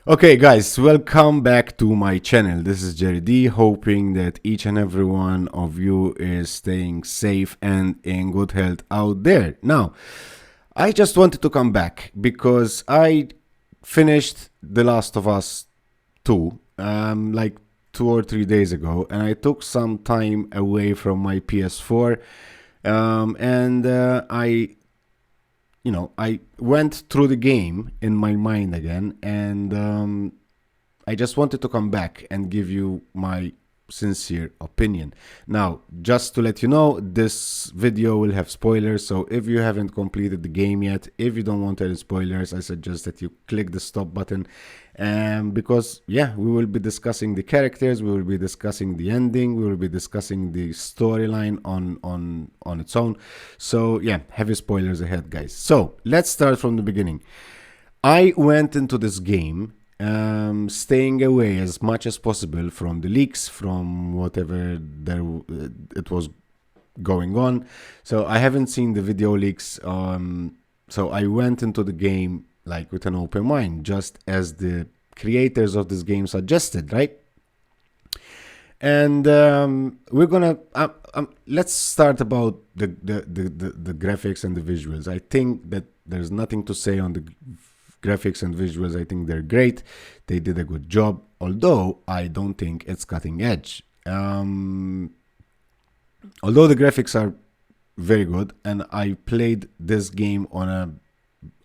Okay, guys, welcome back to my channel. This is Jerry D, hoping that each and every one of you is staying safe and in good health out there. Now, I just wanted to come back because I finished The Last of Us 2 like 2 or 3 days ago, and I took some time away from my PS4 and I went through the game in my mind again, and I just wanted to come back and give you my sincere opinion. Now, just to let you know, this video will have spoilers, so if you haven't completed the game yet, if you don't want any spoilers, I suggest that you click the stop button. Because yeah, we will be discussing the characters, we will be discussing the ending, we will be discussing the storyline on its own. So yeah, heavy spoilers ahead, guys. So let's start from the beginning. I went into this game staying away as much as possible from the leaks, from whatever it was going on. So I haven't seen the video leaks. So I went into the game like with an open mind, just as the creators of this game suggested, right? And we're gonna let's start about the graphics and the visuals. I think that there's nothing to say on the graphics and visuals. I think they're great. They did a good job, although I don't think it's cutting edge. Although the graphics are very good, and I played this game on a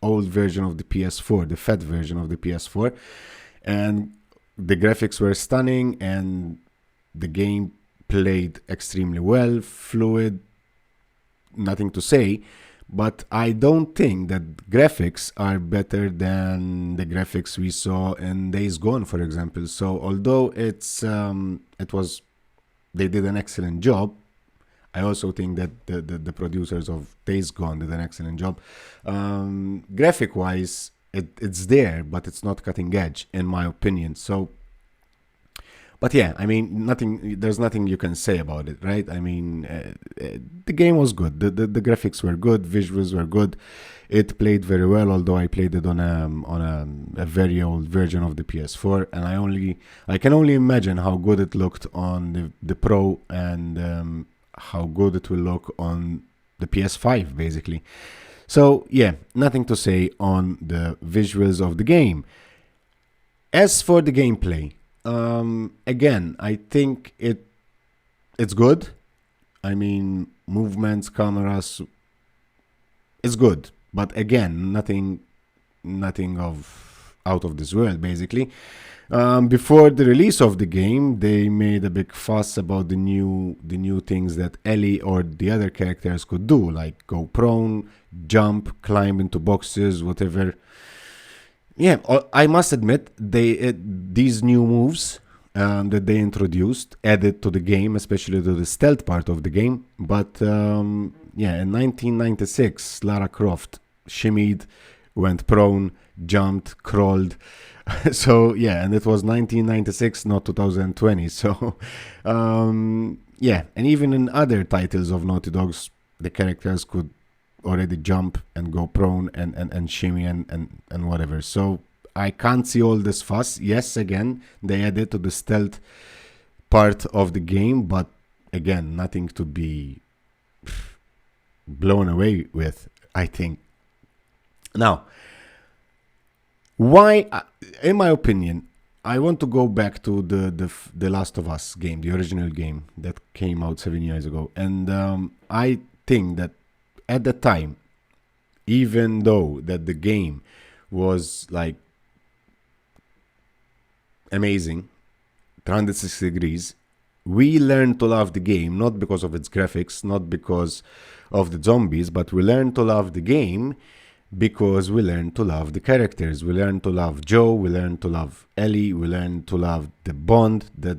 old version of the PS4, the fat version of the PS4, and the graphics were stunning, and the game played extremely well, fluid, nothing to say. But I don't think that graphics are better than the graphics we saw in Days Gone, for example. So although they did an excellent job, I also think that the producers of Days Gone did an excellent job. Graphic-wise, it's there, but it's not cutting edge, in my opinion. So, but yeah, I mean, there's nothing you can say about it, right? I mean, the game was good. The graphics were good, visuals were good. It played very well, although I played it on a very old version of the PS4, and I can only imagine how good it looked on the Pro, and how good it will look on the PS5, basically. So yeah, nothing to say on the visuals of the game. As for the gameplay, again, I think it's good. I mean, movements, cameras, it's good, but again, nothing of out of this world, basically. Before the release of the game, they made a big fuss about the new things that Ellie or the other characters could do, like go prone, jump, climb into boxes, whatever. Yeah, I must admit, these new moves that they introduced added to the game, especially to the stealth part of the game. But yeah, in 1996, Lara Croft shimmied, went prone, jumped, crawled. So yeah, and it was 1996, not 2020. So yeah, and even in other titles of Naughty Dogs, the characters could already jump and go prone and shimmy and whatever. So I can't see all this fuss. Yes, again, they added to the stealth part of the game, but again, nothing to be blown away with, I think. Now, why, in my opinion, I want to go back to the Last of Us game, the original game that came out 7 years ago. And I think that at the time, even though that the game was like amazing, 360 degrees, we learned to love the game, not because of its graphics, not because of the zombies, but we learned to love the game because we learned to love the characters. We learned to love Joe, we learned to love Ellie, we learned to love the bond that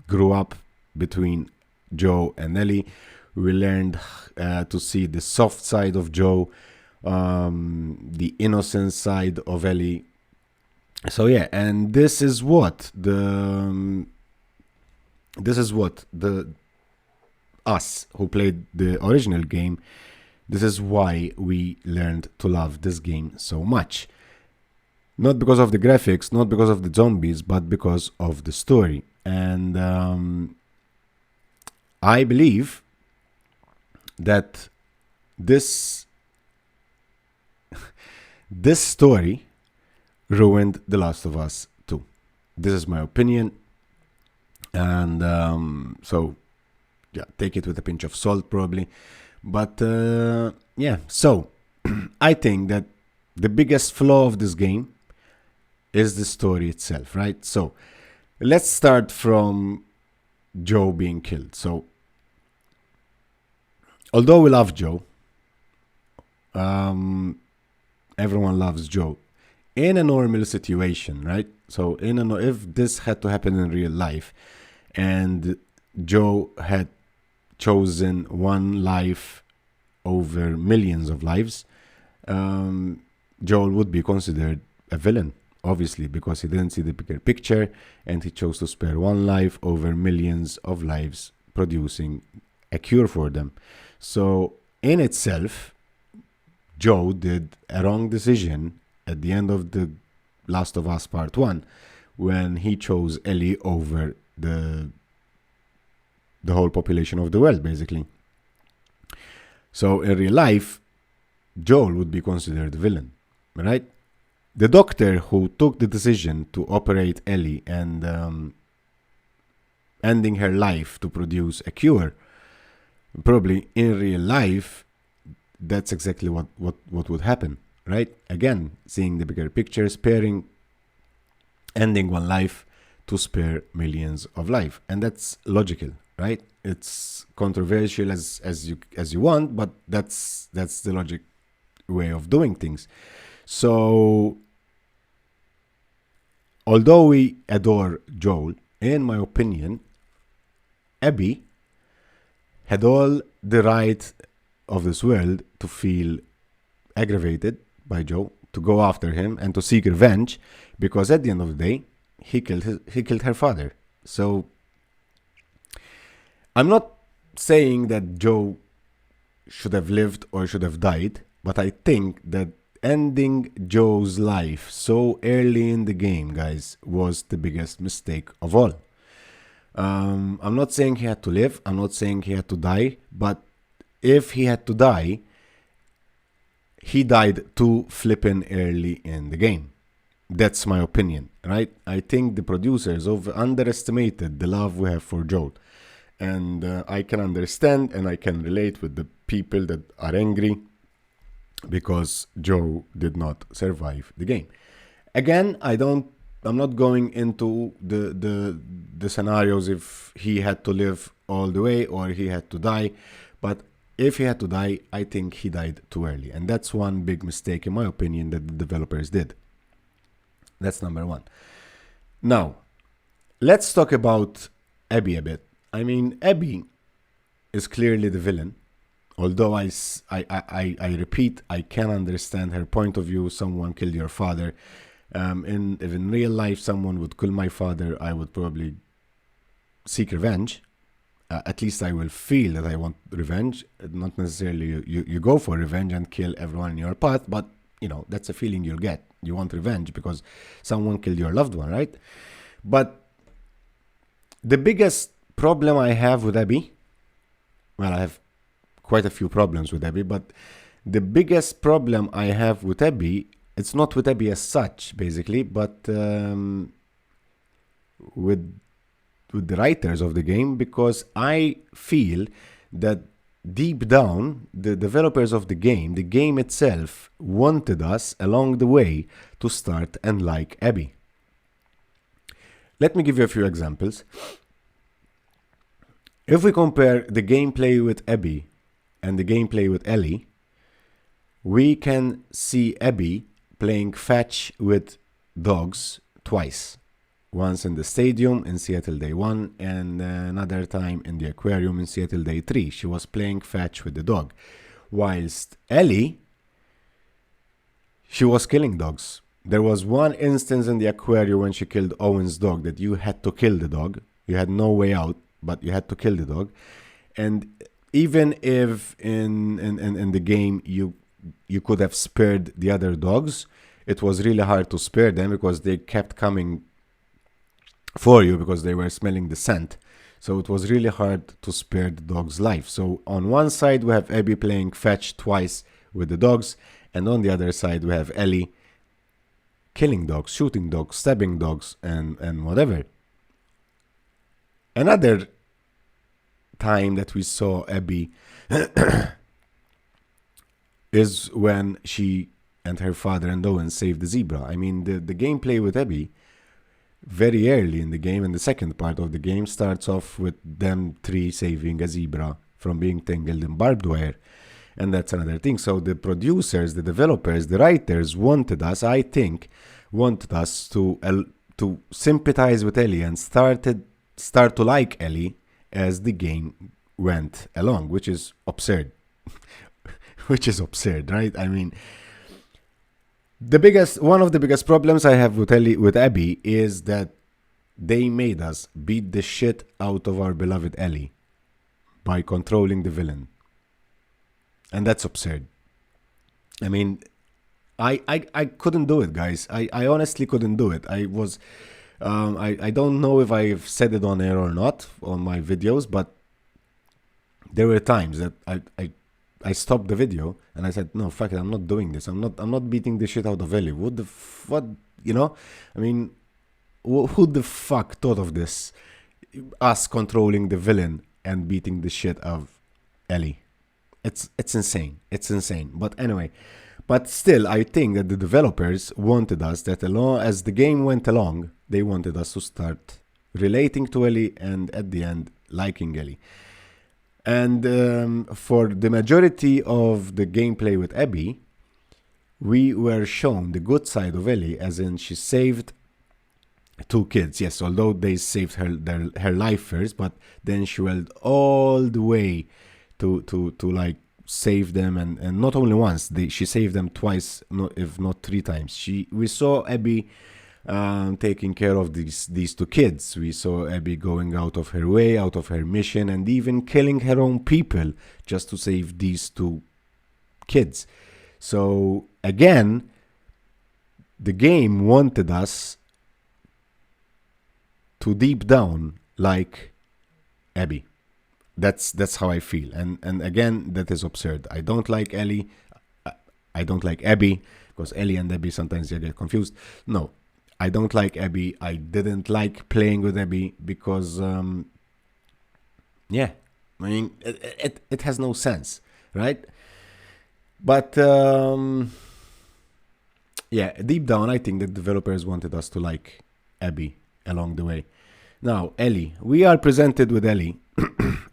grew up between Joe and Ellie. We learned to see the soft side of Joe, the innocent side of Ellie. So yeah, and this is what the us who played the original game, this is why we learned to love this game so much. Not because of the graphics, not because of the zombies, but because of the story. And I believe that this story ruined The Last of Us 2. This is my opinion. And so, yeah, take it with a pinch of salt, probably. But yeah, so I think that the biggest flaw of this game is the story itself, right? So let's start from Joe being killed. So, although we love Joe, everyone loves Joe. In a normal situation, right? So, if this had to happen in real life, and Joe had chosen one life over millions of lives, Joel would be considered a villain, obviously, because he didn't see the bigger picture and he chose to spare one life over millions of lives, producing a cure for them. So, in itself, Joe did a wrong decision at the end of The Last of Us Part 1 when he chose Ellie over the whole population of the world, basically. So in real life, Joel would be considered a villain, right? The doctor who took the decision to operate Ellie and ending her life to produce a cure, probably in real life, that's exactly what would happen, right? Again, seeing the bigger picture, ending one life to spare millions of life, and that's logical, right? It's controversial as you want, but that's the logic way of doing things. So, although we adore Joel, in my opinion, Abby had all the right of this world to feel aggravated by Joe, to go after him and to seek revenge, because at the end of the day, he killed her father. So I'm not saying that Joe should have lived or should have died, but I think that ending Joe's life so early in the game, guys, was the biggest mistake of all. I'm not saying he had to live, I'm not saying he had to die, but if he had to die, he died too flippin' early in the game. That's my opinion, right? I think the producers underestimated the love we have for Joel. And I can understand and I can relate with the people that are angry because Joe did not survive the game. Again, I'm not going into the scenarios if he had to live all the way or he had to die, but if he had to die, I think he died too early. And that's one big mistake, in my opinion, that the developers did. That's number one. Now, let's talk about Abby a bit. I mean, Abby is clearly the villain. Although I repeat, I can understand her point of view. Someone killed your father. If in real life someone would kill my father, I would probably seek revenge. At least I will feel that I want revenge. Not necessarily you go for revenge and kill everyone in your path, but that's a feeling you'll get. You want revenge because someone killed your loved one, right? But the biggest problem I have with Abby, well, I have quite a few problems with Abby, but the biggest problem I have with Abby, it's not with Abby as such, basically, but with the writers of the game, because I feel that deep down, the developers of the game itself wanted us along the way to start and like Abby. Let me give you a few examples. If we compare the gameplay with Abby and the gameplay with Ellie, we can see Abby playing fetch with dogs twice. Once in the stadium in Seattle Day 1 and another time in the aquarium in Seattle Day 3. She was playing fetch with the dog. Whilst Ellie, she was killing dogs. There was one instance in the aquarium when she killed Owen's dog that you had to kill the dog. You had no way out, but you had to kill the dog. And even if in the game you could have spared the other dogs, it was really hard to spare them because they kept coming for you because they were smelling the scent. So it was really hard to spare the dog's life. So on one side we have Abby playing fetch twice with the dogs, and on the other side we have Ellie killing dogs, shooting dogs, stabbing dogs, and whatever. Another time that we saw Abby is when she and her father and Owen saved the zebra. I mean, the gameplay with Abby very early in the game, and the second part of the game starts off with them three saving a zebra from being tangled in barbed wire. And that's another thing. So the producers, the developers, the writers wanted us, I think, wanted us to sympathize with Ellie and start to like Ellie as the game went along, which is absurd. Which is absurd, right? I mean, one of the biggest problems I have with Abby is that they made us beat the shit out of our beloved Ellie by controlling the villain. And that's absurd. I mean, I couldn't do it, guys. I honestly couldn't do it. I was I don't know if I've said it on air or not on my videos, but there were times that I stopped the video and I said, no, fuck it, I'm not doing this. I'm not beating the shit out of Ellie. What the what, you know? I mean, who the fuck thought of this? Us controlling the villain and beating the shit out of Ellie. It's insane. It's insane. But anyway, but still, I think that the developers wanted us that as the game went along, they wanted us to start relating to Ellie and at the end liking Ellie. And for the majority of the gameplay with Abby, we were shown the good side of Ellie, as in she saved two kids. Yes, although they saved her life first, but then she went all the way to like save them, and not only once, she saved them twice, if not three times. We saw Abby taking care of these two kids. We saw Abby going out of her way, out of her mission, and even killing her own people just to save these two kids. So again, the game wanted us to deep down like Abby. That's how I feel, and again, that is absurd. I don't like Ellie. I don't like Abby, because Ellie and Abby sometimes they get confused. No, I don't like Abby. I didn't like playing with Abby because, yeah, I mean, it has no sense, right? But, yeah, deep down, I think the developers wanted us to like Abby along the way. Now, Ellie. We are presented with Ellie,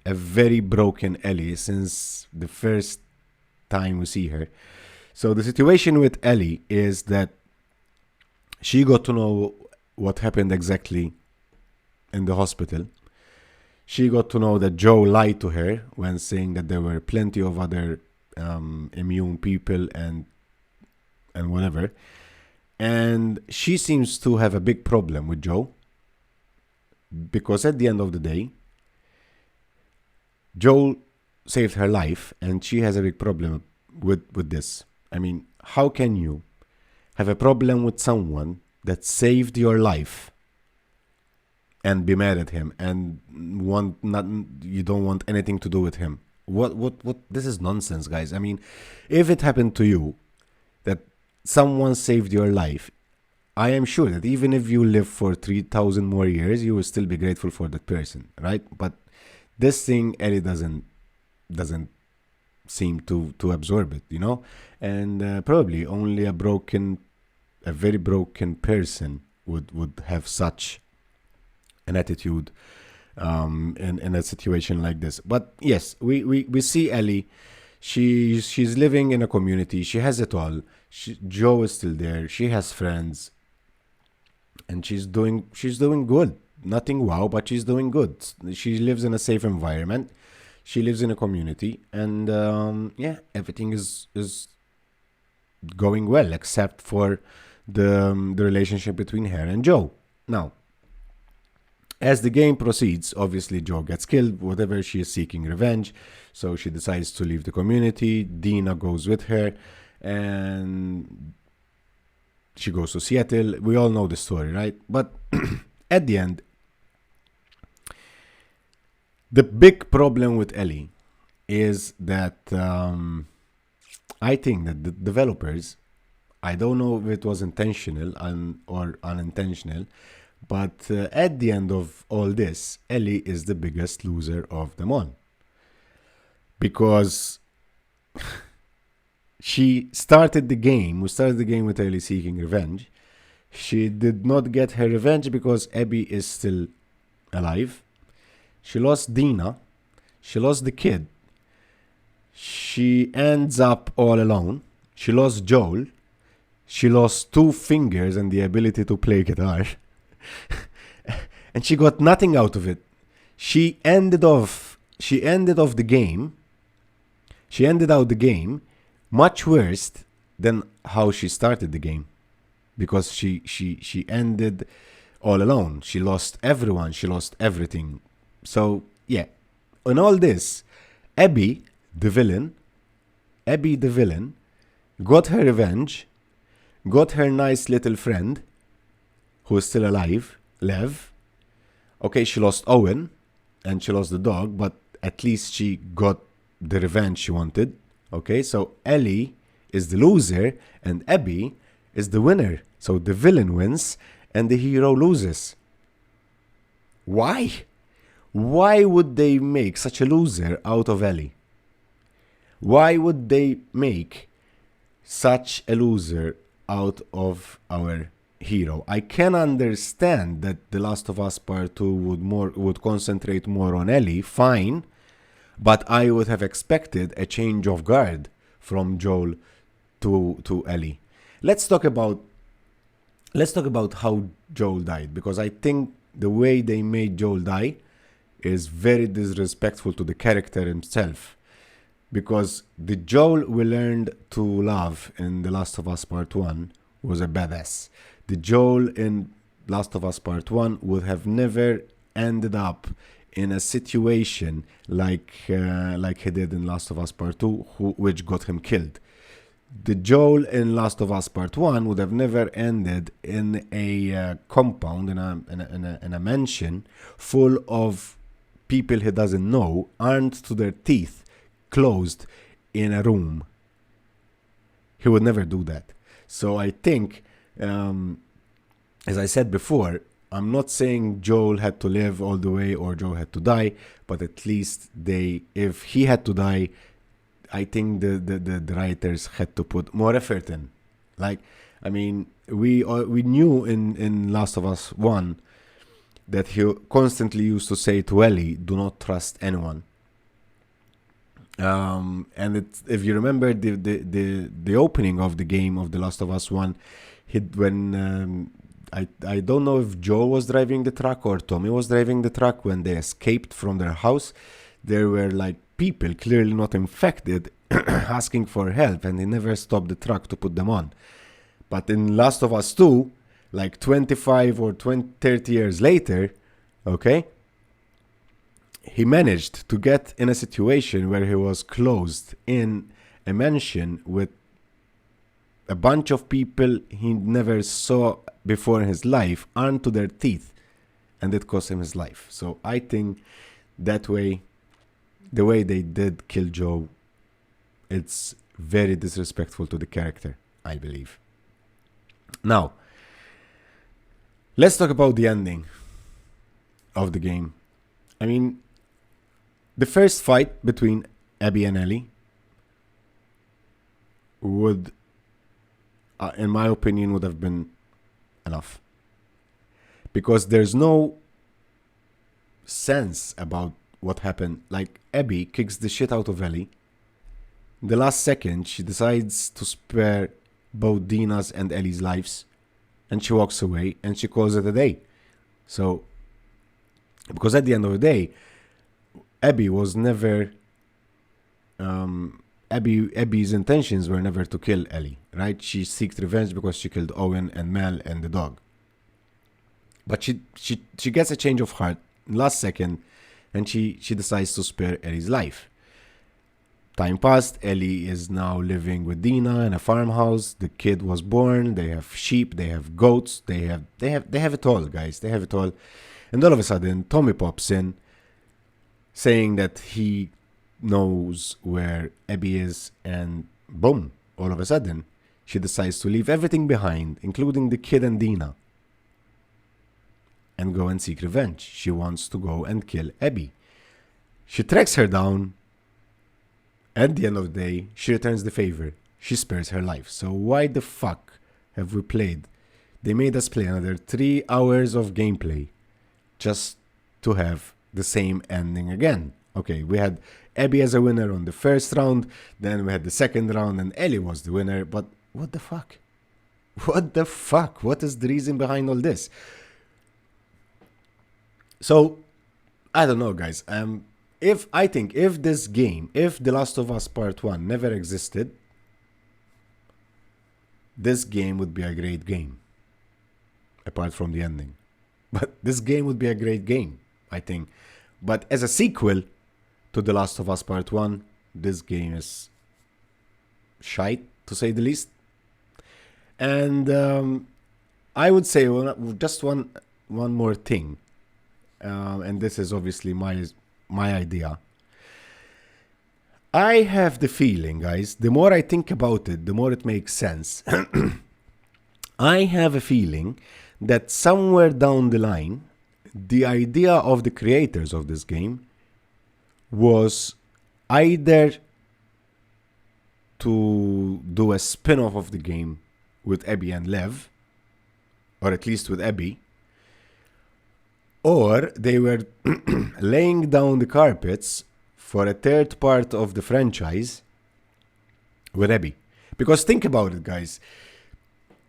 a very broken Ellie since the first time we see her. So the situation with Ellie is that she got to know what happened exactly in the hospital. She got to know that Joe lied to her when saying that there were plenty of other immune people and whatever. And she seems to have a big problem with Joe, because at the end of the day, Joel saved her life and she has a big problem with this. I mean, how can you have a problem with someone that saved your life and be mad at him and you don't want anything to do with him? What this is nonsense, guys. I mean, if it happened to you that someone saved your life, I am sure that even if you live for 3,000 more years, you will still be grateful for that person, right? But this thing, Ellie doesn't seem to absorb it, you know? And probably only a very broken person would have such an attitude in a situation like this. But yes, we see Ellie. She's living in a community. She has it all. Joe is still there. She has friends. And she's doing good. Nothing wow, but she's doing good. She lives in a safe environment. She lives in a community, and yeah, everything is going well, except for the relationship between her and Joe. Now, as the game proceeds, obviously Joe gets killed. Whatever, she is seeking revenge, so she decides to leave the community. Dina goes with her, and She goes to Seattle. We all know the story, right? But at the end, the big problem with Ellie is that I think that the developers, I don't know if it was intentional or unintentional, but at the end of all this, Ellie is the biggest loser of them all. Because we started the game with Ellie seeking revenge. She did not get her revenge because Abby is still alive. She lost Dina. She lost the kid. She ends up all alone. She lost Joel. She lost 2 fingers and the ability to play guitar. And she got nothing out of it. She ended off the game. She ended out the game much worse than how she started the game. Because she ended all alone. She lost everyone. She lost everything. So, yeah. On all this, Abby, the villain, got her revenge, got her nice little friend, who is still alive, Lev. Okay, she lost Owen, and she lost the dog, but at least she got the revenge she wanted. Okay, so Ellie is the loser, and Abby is the winner. So the villain wins, and the hero loses. Why? Why would they make such a loser out of Ellie? Why would they make such a loser out of our hero? I can understand that The Last of Us Part 2 would concentrate more on Ellie, fine, but I would have expected a change of guard from Joel to Ellie. Let's talk about how Joel died, because I think the way they made Joel die is very disrespectful to the character himself. Because the Joel we learned to love in The Last of Us Part 1 was a badass. The Joel in Last of Us Part 1 would have never ended up in a situation like he did in Last of Us Part 2, which got him killed. The Joel in Last of Us Part 1 would have never ended in a compound, in a mansion full of people he doesn't know, armed to their teeth, closed in a room. He would never do that. So I think, as I said before, I'm not saying Joel had to live all the way or Joel had to die, but at least if he had to die, I think the writers had to put more effort in. Like, I mean, we knew in Last of Us 1 that he constantly used to say to Ellie, do not trust anyone. And if you remember the opening of the game of The Last of Us 1, I don't know if Joel was driving the truck or Tommy was driving the truck. When they escaped from their house, there were like people clearly not infected asking for help, and he never stopped the truck to put them on. But in Last of Us 2, like 25 or 30 years later, okay, he managed to get in a situation where he was closed in a mansion with a bunch of people he never saw before in his life, armed to their teeth, and it cost him his life. So I think that way, the way they did kill Joe, it's very disrespectful to the character, I believe. Now, let's talk about the ending of the game. I mean, the first fight between Abby and Ellie would, in my opinion, would have been enough. Because there's no sense about what happened. Like, Abby kicks the shit out of Ellie. In the last second, she decides to spare both Dina's and Ellie's lives. And she walks away and she calls it a day. So, because at the end of the day, Abby was never... Abby's intentions were never to kill Ellie, right? She seeks revenge because she killed Owen and Mel and the dog. But she gets a change of heart last second, and she decides to spare Ellie's life. Time passed. Ellie is now living with Dina in a farmhouse. The kid was born. They have sheep. They have goats. They have it all, guys. They have it all. And all of a sudden, Tommy pops in, saying that he knows where Abby is, and boom! All of a sudden, she decides to leave everything behind, including the kid and Dina, and go and seek revenge. She wants to go and kill Abby. She tracks her down. At the end of the day, she returns the favor. She spares her life. So why the fuck have we played? They made us play another 3 hours of gameplay just to have the same ending again. Okay, we had Abby as a winner on the first round, then we had the second round and Ellie was the winner, but what the fuck? What the fuck? What is the reason behind all this? So, I don't know, guys. If this game, if The Last of Us Part 1 never existed, this game would be a great game. Apart from the ending. But this game would be a great game, I think. But as a sequel to The Last of Us Part 1, this game is shite, to say the least. And I would say just one more thing. And this is obviously my idea. I have the feeling, guys, the more I think about it, the more it makes sense. I have a feeling that somewhere down the line, the idea of the creators of this game was either to do a spin-off of the game with Abby and Lev, or at least with Abby, or they were laying down the carpets for a third part of the franchise with Abby. Because think about it, guys.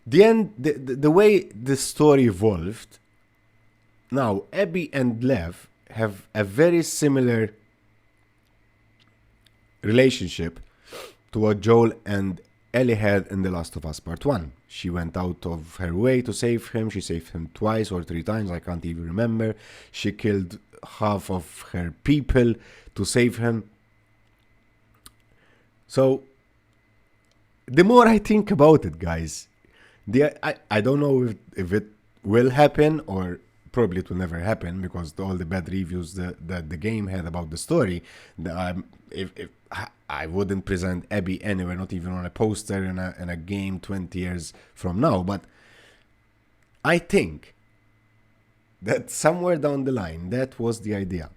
The way the story evolved, now Abby and Lev have a very similar relationship to what Joel and Ellie had in The Last of Us Part 1. She went out of her way to save him. She saved him 2 or 3 times. I can't even remember. She killed half of her people to save him. So, the more I think about it, guys, I don't know if it will happen, or probably it will never happen, because all the bad reviews that the game had about the story, if I wouldn't present Abby anywhere, not even on a poster in a game 20 years from now. But I think that somewhere down the line, that was the idea.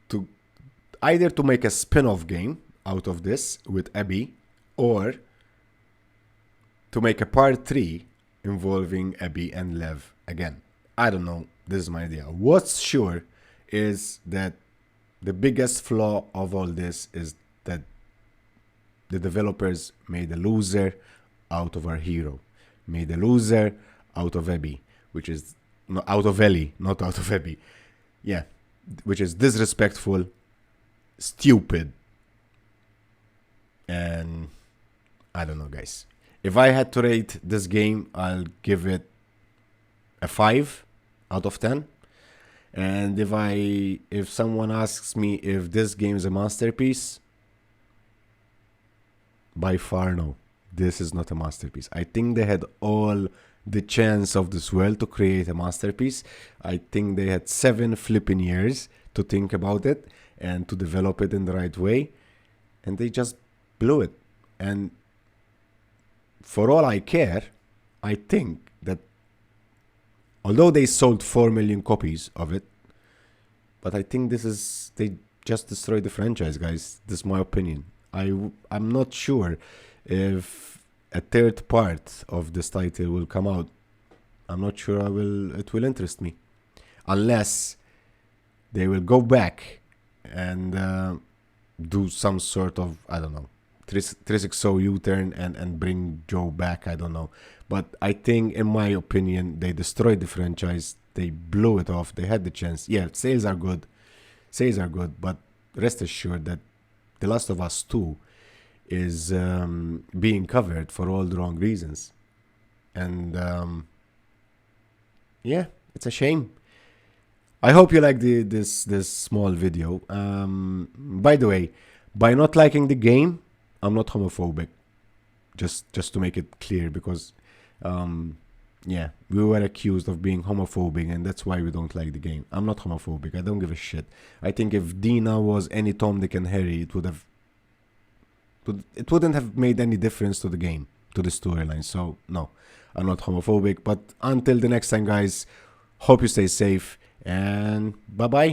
To either to make a spin-off game out of this with Abby, or to make a part 3 involving Abby and Lev again. I don't know. This is my idea. What's sure is that the biggest flaw of all this is that the developers made a loser out of our hero. Made a loser out of Abby, which is not out of Ellie, not out of Abby. Yeah, which is disrespectful, stupid, and I don't know, guys. If I had to rate this game, I'll give it a 5 out of 10. And if someone asks me if this game is a masterpiece, by far no. This is not a masterpiece. I think they had all the chance of this world to create a masterpiece. I think they had 7 flipping years to think about it and to develop it in the right way. And they just blew it. And for all I care, I think that although they sold 4 million copies of it, but I think they just destroyed the franchise, guys. This is my opinion. I'm not sure if a third part of this title will come out. I'm not sure it will interest me. Unless they will go back and do some sort of, I don't know, 360 U-turn and bring Joe back. I don't know. But I think, in my opinion, they destroyed the franchise. They blew it off. They had the chance. Yeah, sales are good. But rest assured that The Last of Us 2 is being covered for all the wrong reasons. And yeah, it's a shame. I hope you like this small video. By the way, By not liking the game, I'm not homophobic. Just to make it clear, because yeah, we were accused of being homophobic, and that's why we don't like the game. I'm not homophobic. I don't give a shit. I think if Dina was any Tom, Dick, and Harry, it wouldn't have made any difference to the game, to the storyline. So no, I'm not homophobic. But until the next time, guys, hope you stay safe, and bye bye.